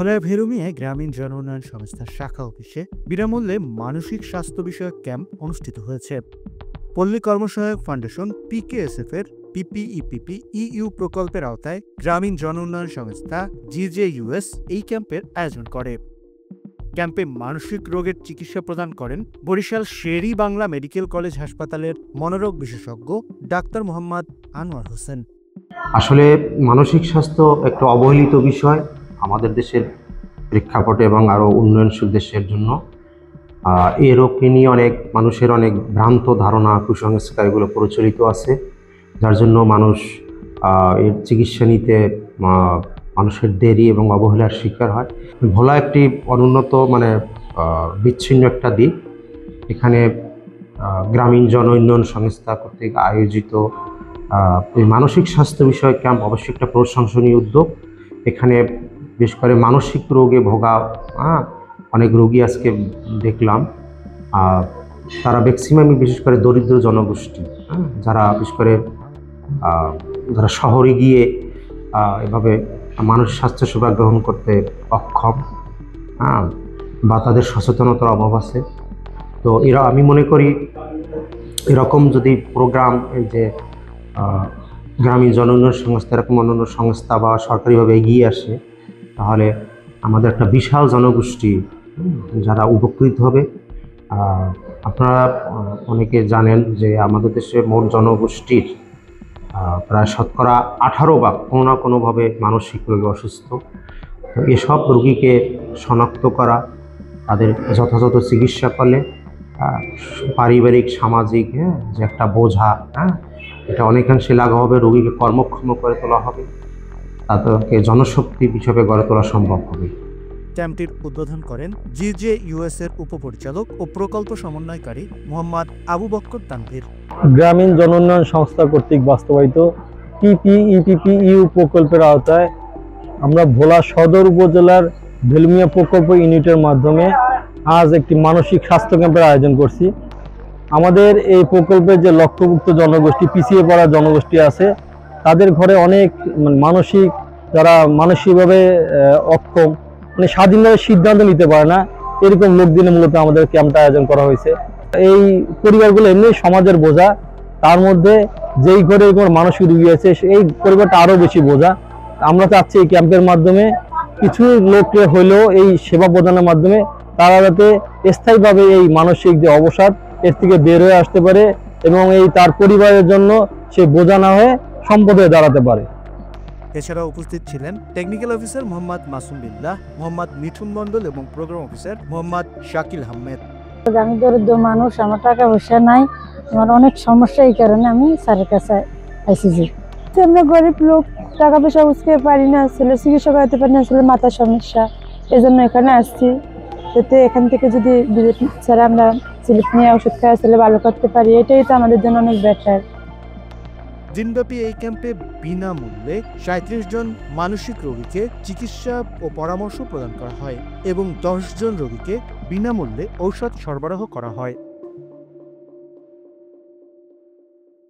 ভোলার ভেরুমিয়ায় গ্রামীণ জন উন্নয়ন সংস্থার শাখা অফিসে বিনামূল্যে মানসিক স্বাস্থ্য বিষয়ক ক্যাম্প অনুষ্ঠিত হয়েছে। পল্লী কর্মসহায়ক ফাউন্ডেশন পিকেএসএফ এর পিপিইপিপি ইইউ প্রকল্পের আওতায় গ্রামীণ জন উন্নয়ন সংস্থা জিজেইউএস এই ক্যাম্পের আয়োজন করে। ক্যাম্পে মানসিক রোগের চিকিৎসা প্রদান করেন বরিশাল শের-ই বাংলা মেডিকেল কলেজ হাসপাতালের মনোরোগ বিশেষজ্ঞ ডাক্তার মোহাম্মদ আনোয়ার হোসেন। আসলে মানসিক স্বাস্থ্য একটা অবহেলিত বিষয় আমাদের দেশের প্রেক্ষাপটে এবং আরও উন্নয়নশীল দেশের জন্য। এই রোগকে নিয়ে অনেক মানুষের অনেক ভ্রান্ত ধারণা, কুসংস্কার এগুলো প্রচলিত আছে, যার জন্য মানুষ এর চিকিৎসা নিতে মানুষের দেরি এবং অবহেলার শিকার হয়। ভোলা একটি অনুন্নত বিচ্ছিন্ন একটা দ্বীপ। এখানে গ্রামীণ জন উন্নয়ন সংস্থা কর্তৃক আয়োজিত এই মানসিক স্বাস্থ্য বিষয়ক ক্যাম্প অবশ্যই একটা প্রশংসনীয় উদ্যোগ। এখানে বিশেষ করে মানসিক রোগে ভোগা অনেক রোগী আজকে দেখলাম। তারা ম্যাক্সিমামই বিশেষ করে দরিদ্র জনগোষ্ঠী, যারা বিশেষ করে যারা শহরে গিয়ে এভাবে মানুষ স্বাস্থ্যসেবা গ্রহণ করতে অক্ষম, বা তাদের সচেতনতার অভাব আছে। তো আমি মনে করি এরকম যদি প্রোগ্রাম, এই যে গ্রামীণ জন উন্নয়ন সংস্থা এরকম অন্যান্য সংস্থা বা সরকারিভাবে এগিয়ে আসে, তাহলে আমাদের একটা বিশাল জনগোষ্ঠী যারা উপকৃত হবে। আপনারা অনেকে জানেন যে আমাদের দেশে মোট জনগোষ্ঠীর প্রায় শতকরা 18 কোনো না কোনোভাবে মানসিক রোগে অসুস্থ। তো এসব রোগীকে শনাক্ত করা, তাদের যথাযথ চিকিৎসা করলে পারিবারিক সামাজিক যে একটা বোঝা, এটা অনেকাংশে লাঘব হবে, রোগীকে কর্মক্ষম করে তোলা হবে, তাদেরকে জনশক্তি হিসেবে গড়ে তোলা সম্ভব হবে। ক্যাম্পটির উদ্বোধন করেন জিজেইউএস এর উপপরিচালক ও প্রকল্প সমন্বয়কারী মোহাম্মদ আবু বক্কর তানভীর। গ্রামীণ জন উন্নয়ন সংস্থা কর্তৃক বাস্তবায়িত পিপিইপিপি ইউ প্রকল্পের আওতায় আমরা ভোলা সদর উপজেলার ভেলুমিয়া প্রকল্প ইউনিটের মাধ্যমে আজ একটি মানসিক স্বাস্থ্য ক্যাম্পের আয়োজন করছি। আমাদের এই প্রকল্পের যে লক্ষ্যভুক্ত জনগোষ্ঠী, পিছিয়ে পড়া জনগোষ্ঠী আছে, তাদের ঘরে অনেক যারা মানসিকভাবে অক্ষম, স্বাধীনভাবে সিদ্ধান্ত নিতে পারে না, এরকম লোকদিনে মূলত আমাদের ক্যাম্পটা আয়োজন করা হয়েছে। এই পরিবারগুলো এমনি সমাজের বোঝা, তার মধ্যে যেই ঘরে এরকম মানসিক রোগী আছে এই পরিবারটা আরও বেশি বোঝা। আমরা চাচ্ছি এই ক্যাম্পের মাধ্যমে কিছু লোককে হলেও এই সেবা প্রদানের মাধ্যমে তারা যাতে স্থায়ীভাবে এই মানসিক যে অবসাদ এর থেকে বের হয়ে আসতে পারে এবং তার পরিবারের জন্য সে বোঝা না হয়ে সম্পদ হয়ে দাঁড়াতে পারে। এছাড়াও উপস্থিত ছিলেন টেকনিক্যাল অফিসার মোহাম্মদ মাসুম বিল্লাহ, মোহাম্মদ মিঠুন মণ্ডল এবং প্রোগ্রাম অফিসার মোহাম্মদ শাকিল আহমেদ। আমি দরিদ্র মানুষ, আমার টাকা পয়সা নাই, আমার অনেক সমস্যা, এই কারণে আমি স্যারের কাছে আইসিছি। আমরা গরিব লোক, টাকা পয়সা বুঝতে পারি না, ছেলে চিকিৎসা করাতে পারি না, ছেলে মাথার সমস্যা, এই জন্য এখানে আসছি। যাতে এখান থেকে যদি স্যার আমরা স্লিপ নিয়ে ওষুধ খাওয়া ছেলে ভালো করতে পারি, এটাই তো আমাদের জন্য অনেক বেটার। দিনব্যাপী এই ক্যাম্পে বিনামূল্যে 37 জন মানসিক রোগীকে চিকিৎসা ও পরামর্শ প্রদান করা হয় এবং 10 জন রোগীকে বিনামূল্যে ঔষধ সরবরাহ করা হয়।